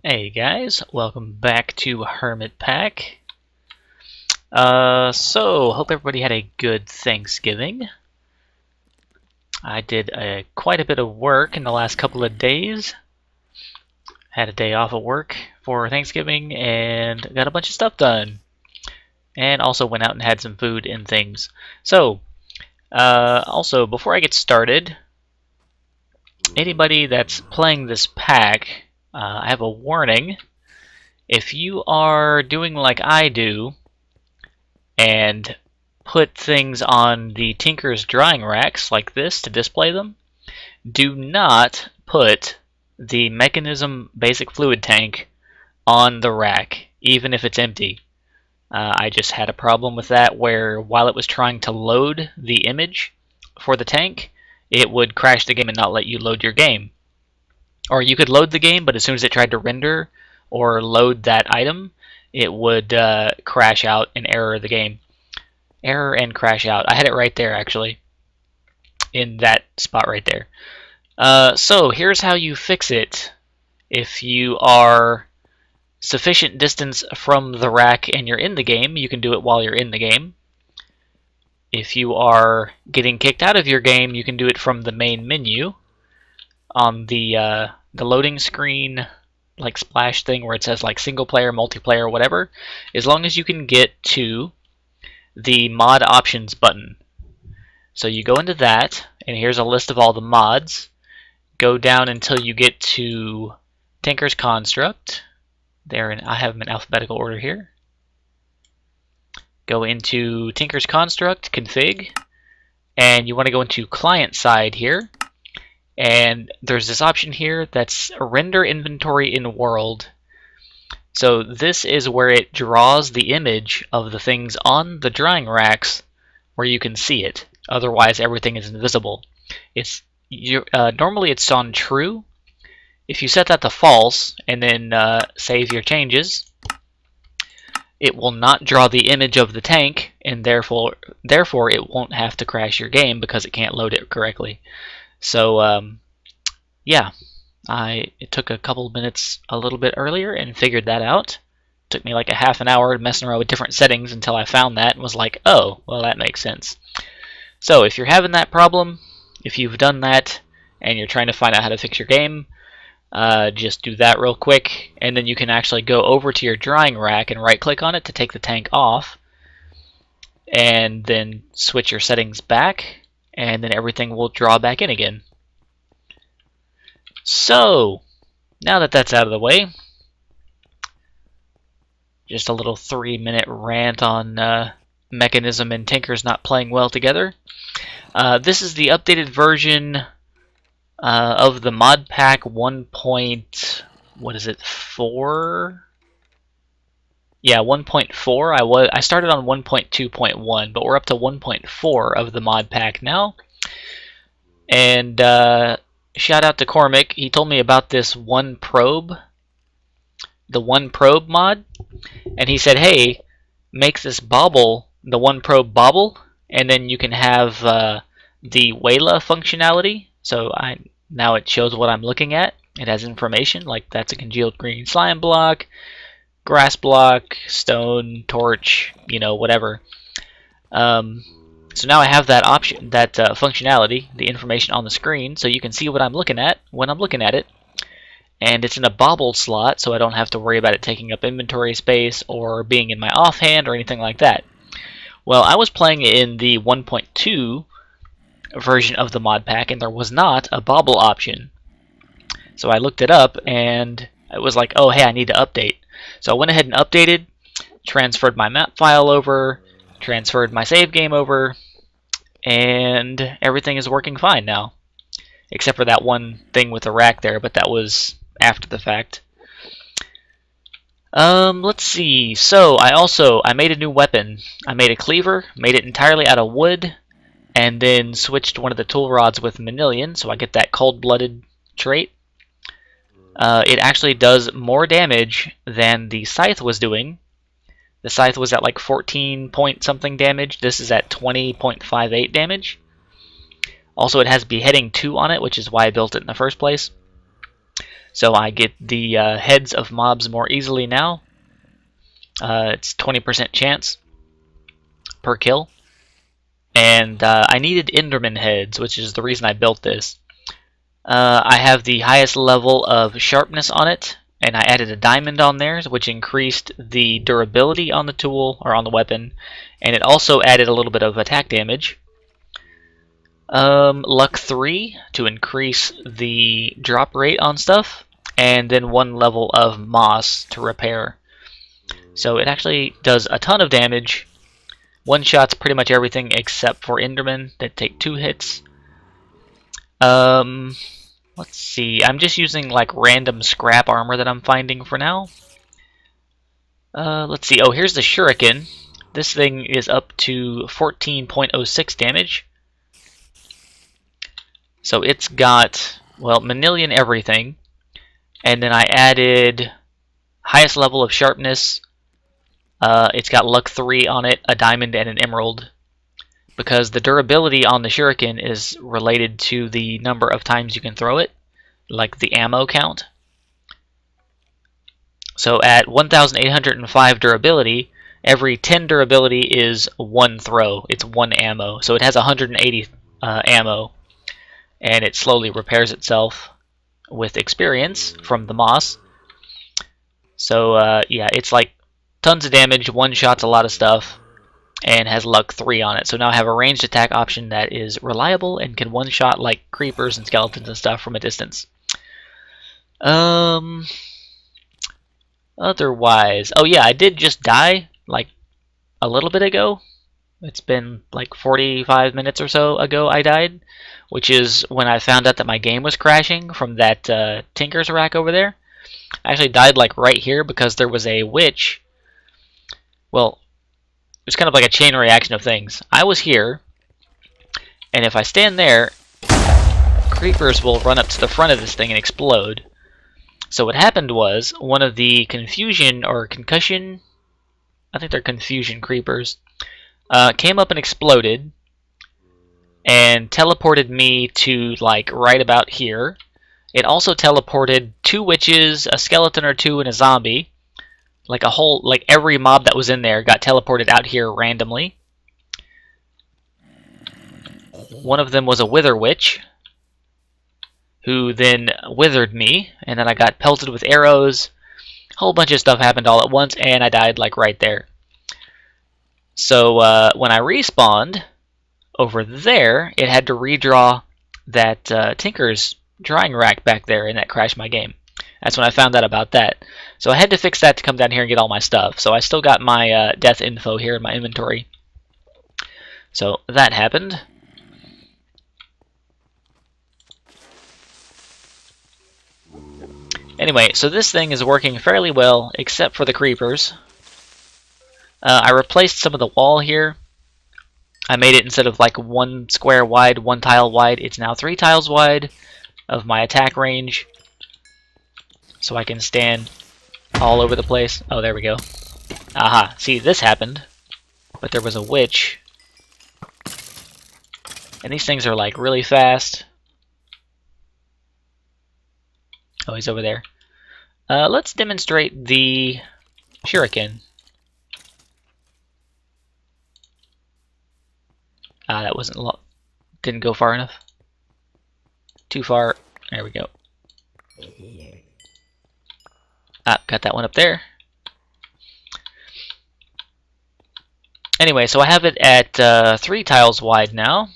Hey guys, welcome back to Hermitpack. Hope everybody had a good Thanksgiving. I did quite a bit of work in the last couple of days. Had a day off of work for Thanksgiving and got a bunch of stuff done. And also went out and had some food and things. Also, before I get started, anybody that's playing this pack, I have a warning. If you are doing like I do, and put things on the Tinker's drying racks like this to display them, do not put the mechanism basic fluid tank on the rack, even if it's empty. I just had a problem with that where while it was trying to load the image for the tank, it would crash the game and not let you load your game. Or you could load the game, but as soon as it tried to render or load that item, it would crash out and error the game. Error and crash out. I had it right there, actually. In that spot right there. So here's how you fix it. If you are sufficient distance from the rack and you're in the game, you can do it while you're in the game. If you are getting kicked out of your game, you can do it from the main menu. On the loading screen, like splash thing where it says like single player, multiplayer, whatever, as long as you can get to the mod options button. So you go into that, and here's a list of all the mods. Go down until you get to Tinker's Construct. I have them in alphabetical order here. Go into Tinker's Construct, config, and you want to go into client side here. And there's this option here that's render inventory in world. So this is where it draws the image of the things on the drying racks where you can see it. Otherwise, everything is invisible. Normally it's on true. If you set that to false and then save your changes, it will not draw the image of the tank, and therefore it won't have to crash your game because it can't load it correctly. So yeah, it took a couple of minutes a little bit earlier and figured that out. It took me like a half an hour messing around with different settings until I found that and was like, oh, well, that makes sense. So if you're having that problem, if you've done that and you're trying to find out how to fix your game, just do that real quick, and then you can actually go over to your drying rack and right click on it to take the tank off, and then switch your settings back, and then everything will draw back in again. So, now that that's out of the way, just a little 3-minute rant on Mechanism and Tinker's not playing well together. This is the updated version of the mod pack 1. What is it? 4? Yeah, 1.4. I started on 1.2.1, but we're up to 1.4 of the mod pack now. And shout out to Cormac. He told me about this one probe, the one probe mod, and he said, hey, make this bobble, the one probe bobble, and then you can have the Wayla functionality. So now it shows what I'm looking at. It has information, like that's a congealed green slime block, grass block, stone, torch, whatever. So now I have that option, that functionality, the information on the screen, so you can see what I'm looking at when I'm looking at it. And it's in a bobbled slot, so I don't have to worry about it taking up inventory space or being in my offhand or anything like that. Well, I was playing in the 1.2 version of the mod pack, and there was not a bobble option. So I looked it up, and it was like, oh, hey, I need to update. So I went ahead and updated, transferred my map file over, transferred my save game over, and everything is working fine now. Except for that one thing with the rack there, but that was after the fact. Let's see. So I made a new weapon. I made a cleaver, made it entirely out of wood, and then switched one of the tool rods with Manilian, so I get that cold-blooded trait. It actually does more damage than the scythe was doing. The scythe was at like 14 point something damage. This is at 20.58 damage. Also, it has beheading 2 on it, which is why I built it in the first place. so I get the heads of mobs more easily now. It's 20% chance per kill. And I needed Enderman heads, which is the reason I built this. I have the highest level of sharpness on it, and I added a diamond on there, which increased the durability on the tool, or on the weapon, and it also added a little bit of attack damage. Luck 3 to increase the drop rate on stuff, and then 1 level of moss to repair. So it actually does a ton of damage. One shots pretty much everything except for Endermen that take 2 hits. Let's see. I'm just using like random scrap armor that I'm finding for now. Let's see. Oh, here's the shuriken. This thing is up to 14.06 damage. So it's got, well, Manilian everything. And then I added highest level of sharpness. It's got luck 3 on it, a diamond, and an emerald. Because the durability on the shuriken is related to the number of times you can throw it, like the ammo count. So at 1,805 durability, every 10 durability is 1 throw. It's 1 ammo. So it has 180 ammo. And it slowly repairs itself with experience from the moss. So yeah, it's like tons of damage, one-shots a lot of stuff, and has luck 3 on it. So now I have a ranged attack option that is reliable and can one-shot like creepers and skeletons and stuff from a distance. Otherwise, oh yeah, I did just die like a little bit ago. It's been like 45 minutes or so ago I died, which is when I found out that my game was crashing from that Tinker's rack over there. I actually died like right here because there was a witch. Well, it was kind of like a chain reaction of things. I was here, and if I stand there, creepers will run up to the front of this thing and explode. So what happened was, one of the confusion or concussion, I think they're confusion creepers, came up and exploded, and teleported me to like right about here. It also teleported 2 witches, a skeleton or 2, and a zombie. Like a whole, like every mob that was in there got teleported out here randomly. One of them was a wither witch, who then withered me, and then I got pelted with arrows. A whole bunch of stuff happened all at once, and I died like right there. So when I respawned over there, it had to redraw that Tinker's drying rack back there, and that crashed my game. That's when I found out about that. So I had to fix that to come down here and get all my stuff. So I still got my death info here in my inventory. So that happened. Anyway, so this thing is working fairly well, except for the creepers. I replaced some of the wall here. I made it, instead of like 1 square wide, 1 tile wide, it's now 3 tiles wide of my attack range. So I can stand all over the place. Oh, there we go. Aha, see, this happened. But there was a witch. And these things are like really fast. Oh, he's over there. Let's demonstrate the shuriken. That didn't go far enough. Too far. There we go. Got that one up there. Anyway, so I have it at 3 tiles wide now,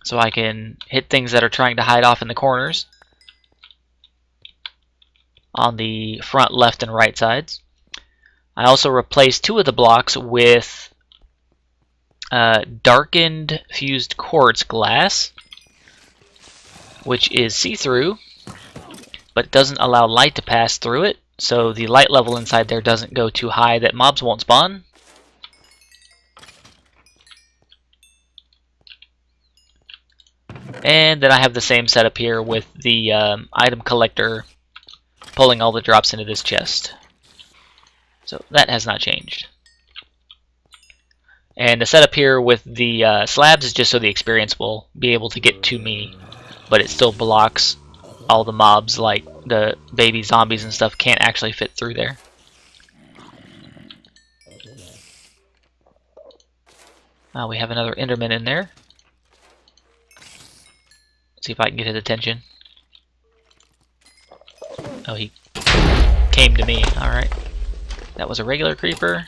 so I can hit things that are trying to hide off in the corners on the front, left, and right sides. I also replaced 2 of the blocks with darkened fused quartz glass, which is see-through, but doesn't allow light to pass through it, so the light level inside there doesn't go too high that mobs won't spawn. And then I have the same setup here with the item collector pulling all the drops into this chest. So that has not changed. And the setup here with the slabs is just so the experience will be able to get to me, but it still blocks all the mobs, like the baby zombies and stuff, can't actually fit through there. We have another Enderman in there. Let's see if I can get his attention. Oh, he came to me. Alright. That was a regular creeper.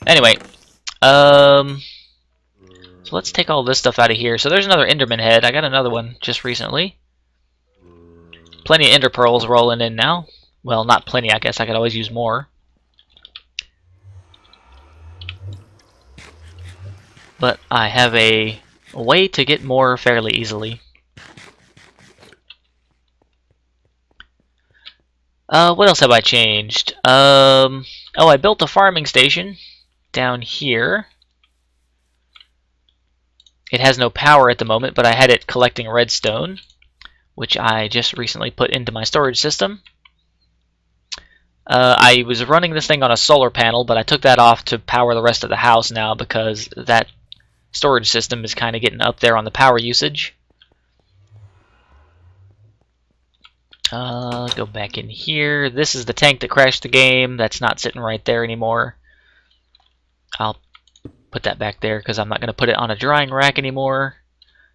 Anyway, so let's take all this stuff out of here. So there's another Enderman head. I got another one just recently. Plenty of Ender Pearls rolling in now. Well, not plenty, I guess. I could always use more. But I have a way to get more fairly easily. What else have I changed? Oh, I built a farming station down here. It has no power at the moment, but I had it collecting redstone, which I just recently put into my storage system. I was running this thing on a solar panel, but I took that off to power the rest of the house now because that storage system is kind of getting up there on the power usage. Go back in here. This is the tank that crashed the game. That's not sitting right there anymore. I'll put that back there because I'm not going to put it on a drying rack anymore.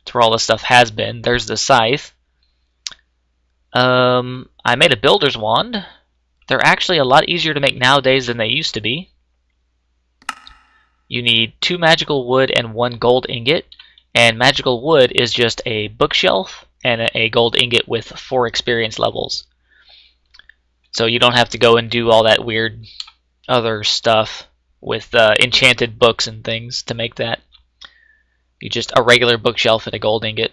It's where all this stuff has been. There's the scythe. I made a builder's wand. They're actually a lot easier to make nowadays than they used to be. You need 2 magical wood and 1 gold ingot. And magical wood is just a bookshelf and a gold ingot with 4 experience levels. So you don't have to go and do all that weird other stuff with enchanted books and things to make that. You just a regular bookshelf and a gold ingot.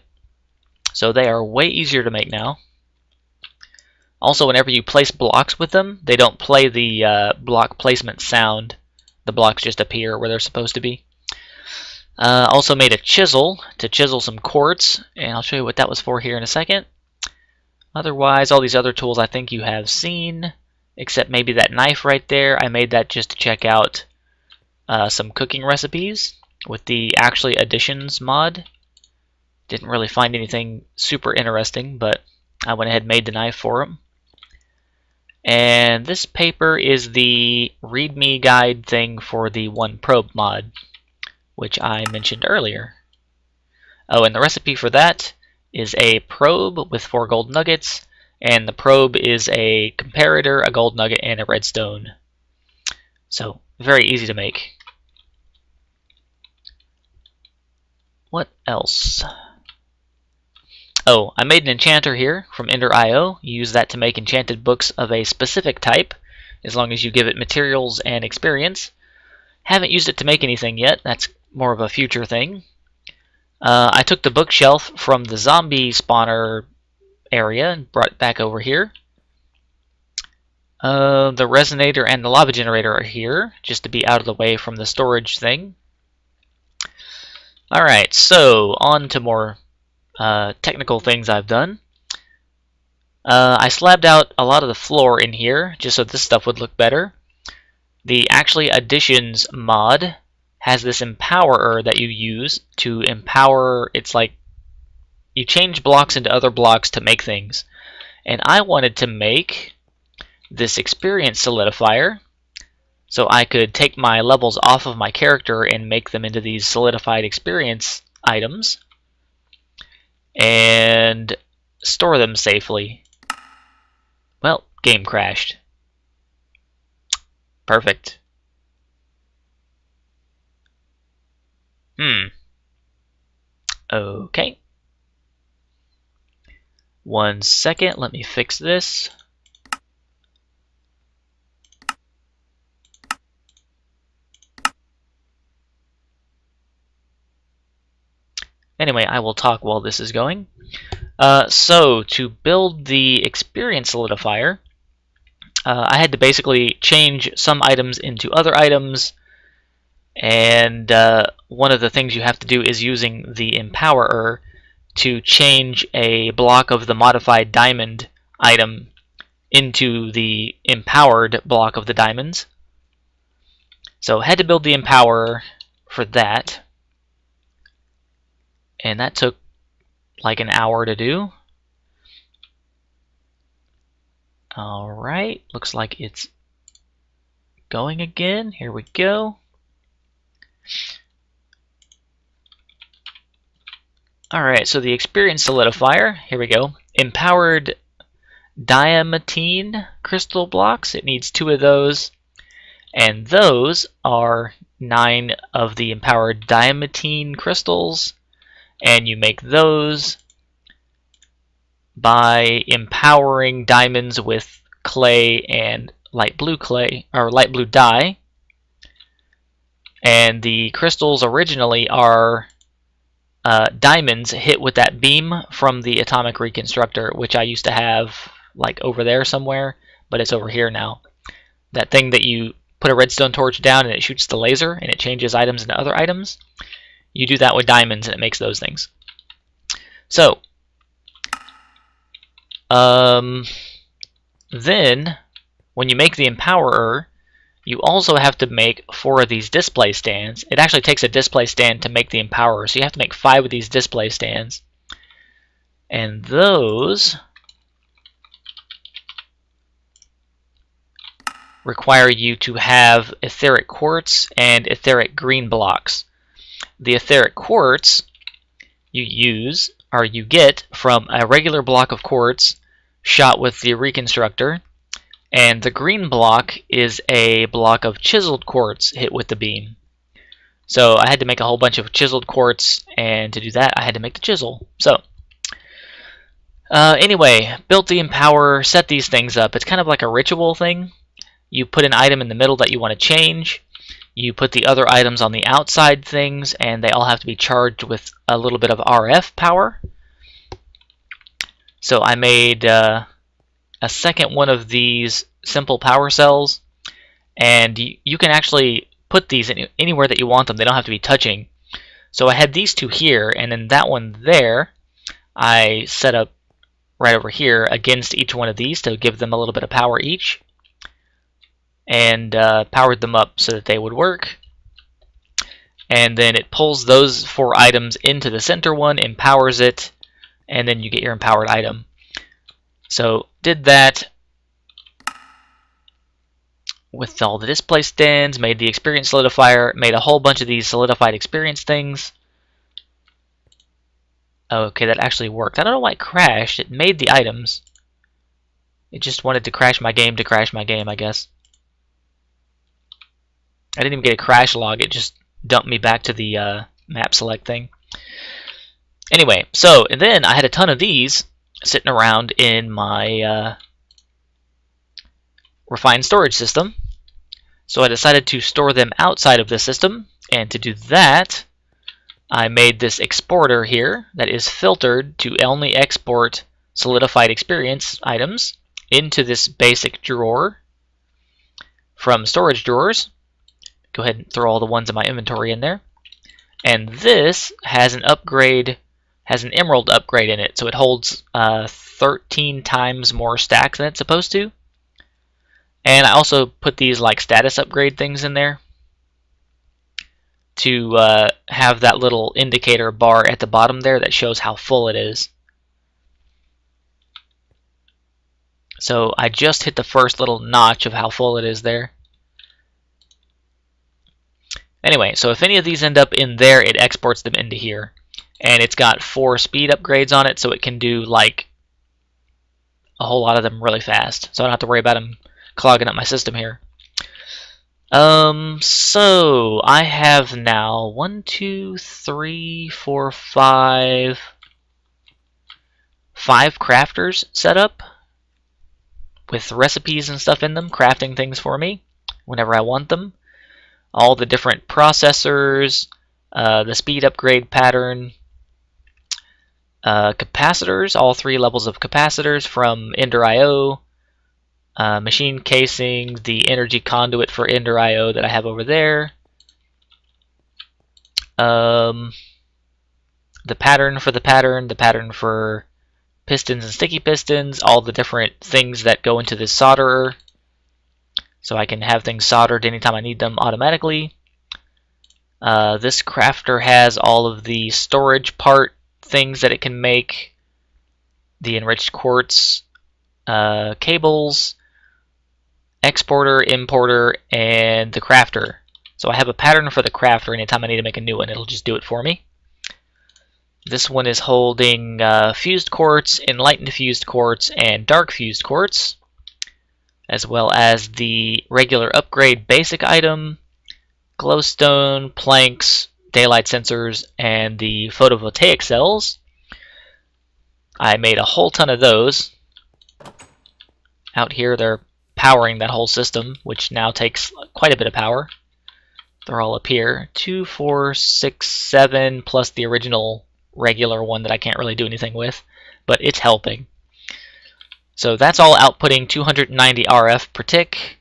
So they are way easier to make now. Also, whenever you place blocks with them, they don't play the block placement sound. The blocks just appear where they're supposed to be. Also made a chisel to chisel some quartz, and I'll show you what that was for here in a second. Otherwise, all these other tools I think you have seen, except maybe that knife right there. I made that just to check out some cooking recipes with the Actually Additions mod. Didn't really find anything super interesting, but I went ahead and made the knife for them. And this paper is the README guide thing for the One Probe mod, which I mentioned earlier. Oh, and the recipe for that is a probe with 4 gold nuggets, and the probe is a comparator, a gold nugget, and a redstone. So, very easy to make. What else? Oh, I made an enchanter here from Ender.io. You use that to make enchanted books of a specific type, as long as you give it materials and experience. Haven't used it to make anything yet. That's more of a future thing. I took the bookshelf from the zombie spawner area and brought it back over here. The resonator and the lava generator are here, just to be out of the way from the storage thing. Alright, so on to more technical things I've done. I slabbed out a lot of the floor in here just so this stuff would look better. The Actually Additions mod has this empowerer that you use to empower. It's like you change blocks into other blocks to make things. And I wanted to make this experience solidifier so I could take my levels off of my character and make them into these solidified experience items and store them safely. Well, game crashed. Perfect. Okay. 1 second, let me fix this. Anyway, I will talk while this is going. So, to build the experience solidifier, I had to basically change some items into other items, and one of the things you have to do is using the empowerer to change a block of the modified diamond item into the empowered block of the diamonds. So I had to build the empowerer for that. and that took like an hour to do. Alright, looks like it's going again. Here we go. Alright, so the experience solidifier, here we go. Empowered diamantine crystal blocks. It needs 2 of those. And those are 9 of the empowered diamantine crystals. And you make those by empowering diamonds with clay and light blue clay, or light blue dye. And the crystals originally are diamonds hit with that beam from the atomic reconstructor, which I used to have like over there somewhere, but it's over here now. That thing that you put a redstone torch down and it shoots the laser and it changes items into other items. You do that with diamonds and it makes those things. So then when you make the empowerer, you also have to make 4 of these display stands. It actually takes a display stand to make the empowerer, so you have to make 5 of these display stands. And those require you to have etheric quartz and etheric green blocks. The etheric quartz you use, or you get from a regular block of quartz shot with the reconstructor. And the green block is a block of chiseled quartz hit with the beam. So I had to make a whole bunch of chiseled quartz, and to do that I had to make the chisel. So anyway, built the empower, set these things up. It's kind of like a ritual thing. You put an item in the middle that you want to change. You put the other items on the outside things, and they all have to be charged with a little bit of RF power. So I made a second one of these simple power cells, and you can actually put these anywhere that you want them. They don't have to be touching. So I had these 2 here, and then that one there I set up right over here against each one of these to give them a little bit of power each, and powered them up so that they would work. And then it pulls those 4 items into the center one, empowers it, and then you get your empowered item. So did that with all the display stands, made the experience solidifier, made a whole bunch of these solidified experience things. Okay, that actually worked. I don't know why it crashed. It made the items. It just wanted to crash my game, I guess. I didn't even get a crash log. It just dumped me back to the map select thing. Anyway, so and then I had a ton of these sitting around in my refined storage system. So I decided to store them outside of the system, and to do that I made this exporter here that is filtered to only export solidified experience items into this basic drawer from storage drawers. Go ahead and throw all the ones in my inventory in there. And this has an upgrade, has an emerald upgrade in it, so it holds 13 times more stack than it's supposed to. And I also put these like status upgrade things in there to have that little indicator bar at the bottom there that shows how full it is. So I just hit the first little notch of how full it is there. Anyway, so if any of these end up in there, it exports them into here. And it's got 4 speed upgrades on it, so it can do like a whole lot of them really fast. So I don't have to worry about them clogging up my system here. So I have now 1, 2, 3, 4, 5 crafters set up with recipes and stuff in them, crafting things for me whenever I want them. All the different processors, the speed upgrade pattern, capacitors, all 3 levels of capacitors from Ender IO, machine casing, the energy conduit for Ender IO that I have over there, the pattern for the pattern for pistons and sticky pistons, all the different things that go into this solderer, so I can have things soldered anytime I need them automatically. This crafter has all of the storage part things that it can make, the enriched quartz, cables, exporter, importer, and the crafter. So I have a pattern for the crafter. Anytime I need to make a new one, it'll just do it for me. This one is holding fused quartz, enlightened fused quartz, and dark fused quartz, as well as the regular upgrade basic item, glowstone, planks, daylight sensors, and the photovoltaic cells. I made a whole ton of those. Out here they're powering that whole system, which now takes quite a bit of power. They're all up here. 2, 4, 6, 7, plus the original regular one that I can't really do anything with, but it's helping. So that's all outputting 290 RF per tick.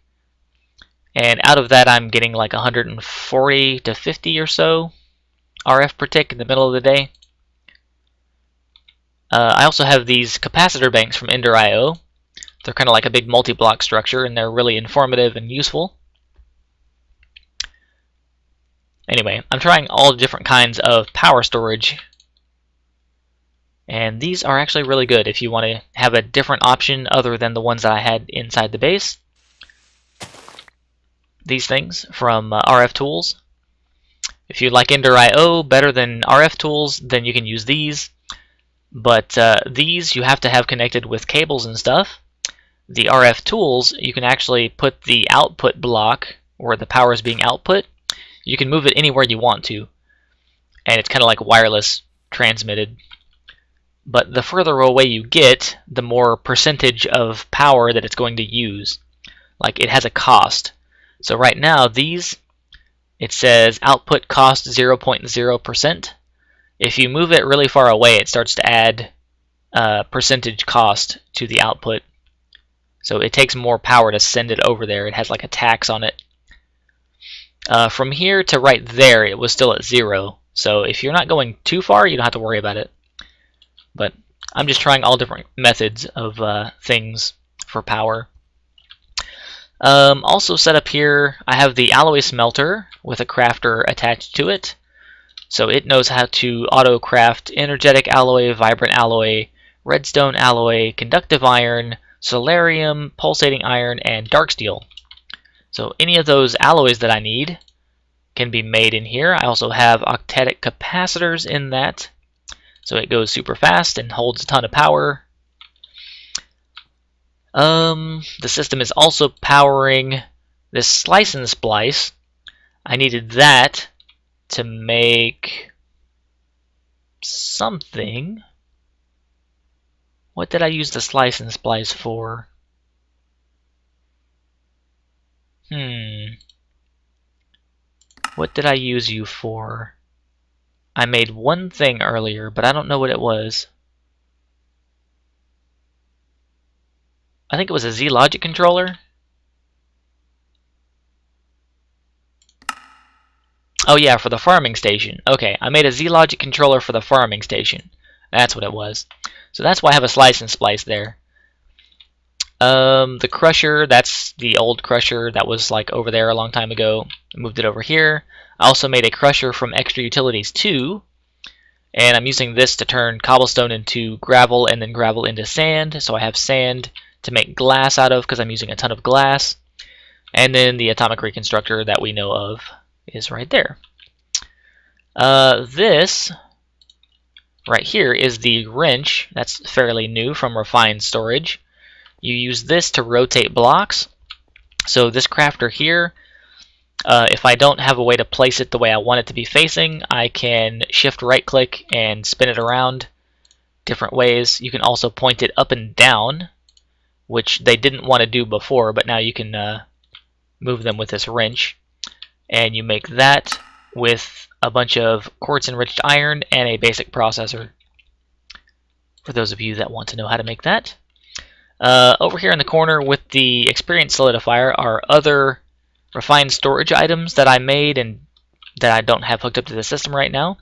And out of that, I'm getting like 140 to 50 or so RF per tick in the middle of the day. I also have these capacitor banks from Ender.io. They're kind of like a big multi-block structure, and they're really informative and useful. Anyway, I'm trying all different kinds of power storage, and these are actually really good if you want to have a different option other than the ones that I had inside the base. These things from RF Tools. If you like Ender.io better than RF Tools, then you can use these. But these you have to have connected with cables and stuff. The RF Tools, you can actually put the output block where the power is being output. You can move it anywhere you want to, and it's kind of like wireless transmitted. But the further away you get, the more percentage of power that it's going to use. Like, it has a cost. So right now, these, it says output cost 0.0%. If you move it really far away, it starts to add percentage cost to the output. So it takes more power to send it over there. It has like a tax on it. From here to right there, it was still at 0. So if you're not going too far, you don't have to worry about it. But I'm just trying all different methods of things for power. Also set up here, I have the alloy smelter with a crafter attached to it. So it knows how to auto-craft energetic alloy, vibrant alloy, redstone alloy, conductive iron, solarium, pulsating iron, and dark steel. So any of those alloys that I need can be made in here. I also have octetic capacitors in that. So it goes super fast and holds a ton of power. The system is also powering this slice and splice. I needed that to make something. What did I use the slice and splice for? What did I use you for? I made one thing earlier, but I don't know what it was. I think it was a Z-Logic controller. Oh yeah, for the farming station. Okay, I made a Z-Logic controller for the farming station. That's what it was. So that's why I have a slice and splice there. The crusher, that's the old crusher that was like over there a long time ago. I moved it over here. I also made a crusher from Extra Utilities 2. And I'm using this to turn cobblestone into gravel and then gravel into sand. So I have sand to make glass out of because I'm using a ton of glass. And then the atomic reconstructor that we know of is right there. This right here is the wrench. That's fairly new from Refined Storage. You use this to rotate blocks. So this crafter here, if I don't have a way to place it the way I want it to be facing, I can shift right click and spin it around different ways. You can also point it up and down, which they didn't want to do before, but now you can move them with this wrench. And you make that with a bunch of quartz enriched iron and a basic processor, for those of you that want to know how to make that. Over here in the corner with the experience solidifier are other refined storage items that I made and that I don't have hooked up to the system right now.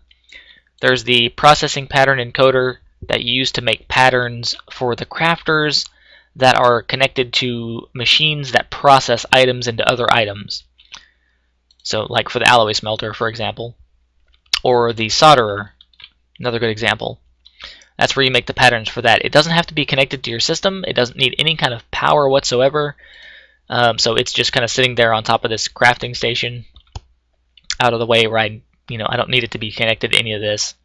There's the processing pattern encoder that you use to make patterns for the crafters that are connected to machines that process items into other items. So like for the alloy smelter, for example, or the solderer, another good example. That's where you make the patterns for that. It doesn't have to be connected to your system. It doesn't need any kind of power whatsoever. So it's just kind of sitting there on top of this crafting station, out of the way where I don't need it to be connected to any of this.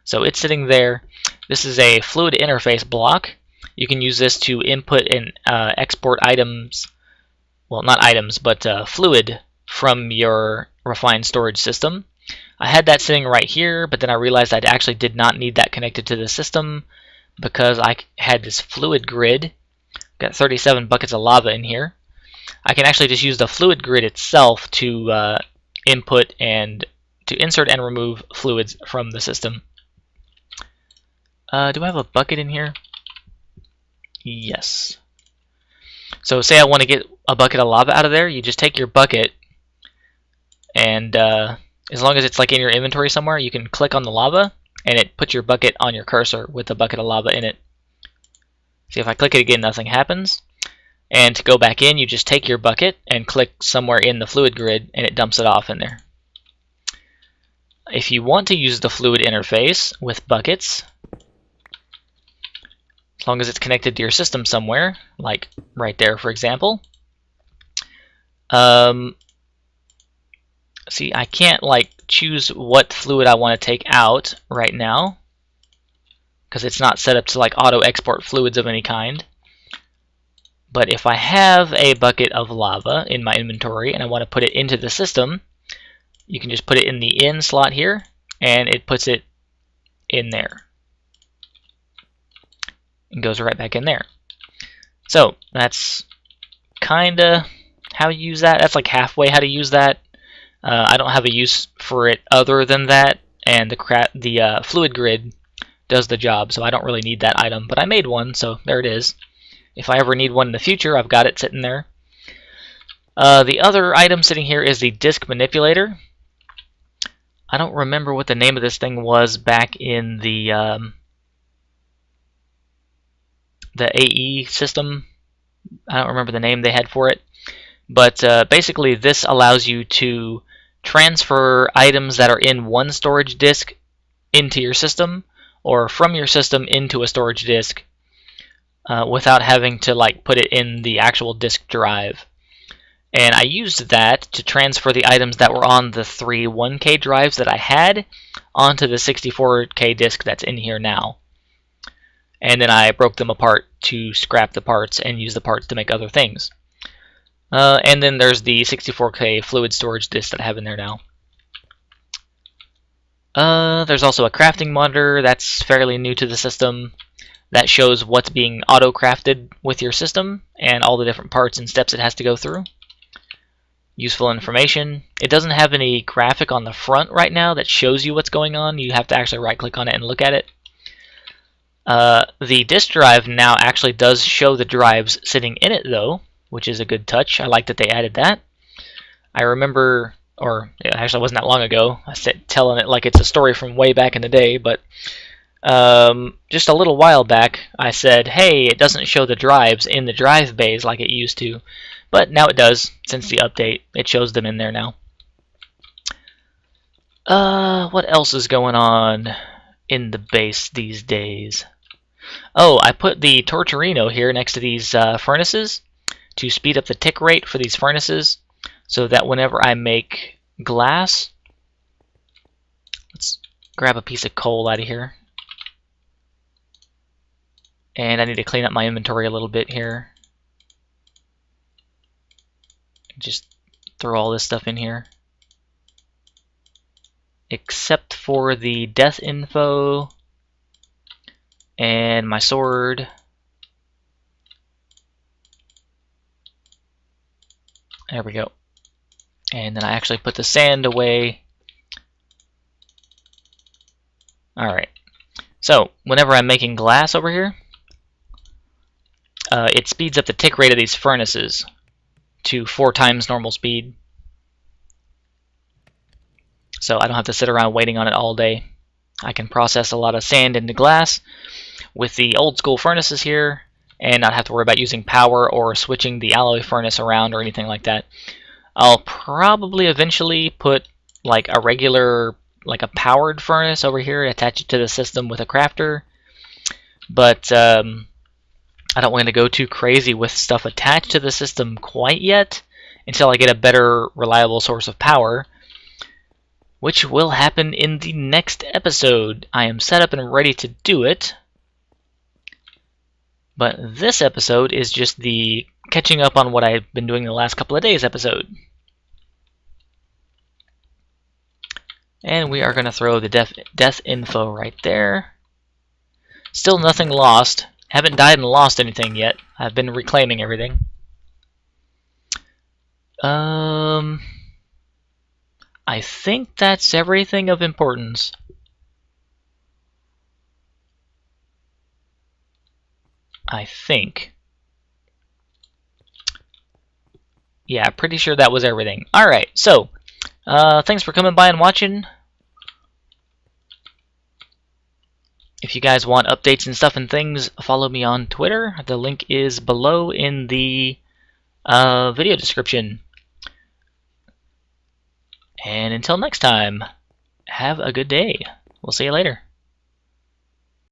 So it's sitting there. This is a fluid interface block. You can use this to input and export items, well, not items, but fluid from your refined storage system. I had that sitting right here, but then I realized I actually did not need that connected to the system because I had this fluid grid. Got 37 buckets of lava in here. I can actually just use the fluid grid itself to input and to insert and remove fluids from the system. Do I have a bucket in here? Yes. So say I want to get a bucket of lava out of there, you just take your bucket, and as long as it's like in your inventory somewhere, you can click on the lava and it puts your bucket on your cursor with the bucket of lava in it. See, if I click it again, nothing happens. And to go back in, you just take your bucket and click somewhere in the fluid grid and it dumps it off in there. If you want to use the fluid interface with buckets, as long as it's connected to your system somewhere, like right there, for example. See, I can't like choose what fluid I want to take out right now because it's not set up to like auto export fluids of any kind. But if I have a bucket of lava in my inventory and I want to put it into the system, you can just put it in the in slot here and it puts it in there and goes right back in there. So that's kinda how you use that. That's like halfway how to use that. I don't have a use for it other than that, and the fluid grid does the job, so I don't really need that item, but I made one, so there it is. If I ever need one in the future, I've got it sitting there. The other item sitting here is the disk manipulator. I don't remember what the name of this thing was back in the AE system. I don't remember the name they had for it. But basically this allows you to transfer items that are in one storage disk into your system, or from your system into a storage disk, without having to like put it in the actual disk drive. And I used that to transfer the items that were on the 3 1K drives that I had onto the 64K disk that's in here now. And then I broke them apart to scrap the parts and use the parts to make other things. And then there's the 64K fluid storage disk that I have in there now. There's also a crafting monitor that's fairly new to the system that shows what's being auto-crafted with your system and all the different parts and steps it has to go through. Useful information. It doesn't have any graphic on the front right now that shows you what's going on. You have to actually right-click on it and look at it. The disk drive now actually does show the drives sitting in it, though, which is a good touch. I like that they added that. I remember, or it actually wasn't that long ago, I said telling it like it's a story from way back in the day, but just a little while back I said, hey, it doesn't show the drives in the drive bays like it used to, but now it does. Since the update, it shows them in there now. What else is going on in the base these days? Oh, I put the Torturino here next to these furnaces to speed up the tick rate for these furnaces, so that whenever I make glass, let's grab a piece of coal out of here. And I need to clean up my inventory a little bit here. Just throw all this stuff in here. Except for the death info and my sword. There we go. And then I actually put the sand away. Alright. So, whenever I'm making glass over here, it speeds up the tick rate of these furnaces to 4 times normal speed. So I don't have to sit around waiting on it all day. I can process a lot of sand into glass with the old school furnaces here, and not have to worry about using power or switching the alloy furnace around or anything like that. I'll probably eventually put like a regular, like a powered furnace over here, attach it to the system with a crafter. But I don't want to go too crazy with stuff attached to the system quite yet until I get a better, reliable source of power, which will happen in the next episode. I am set up and ready to do it. But this episode is just the catching up on what I've been doing the last couple of days episode. And we are going to throw the death info right there. Still nothing lost. Haven't died and lost anything yet. I've been reclaiming everything. I think that's everything of importance. I think. Yeah, pretty sure that was everything. Alright, so, thanks for coming by and watching. If you guys want updates and stuff and things, follow me on Twitter. The link is below in the video description. And until next time, have a good day. We'll see you later.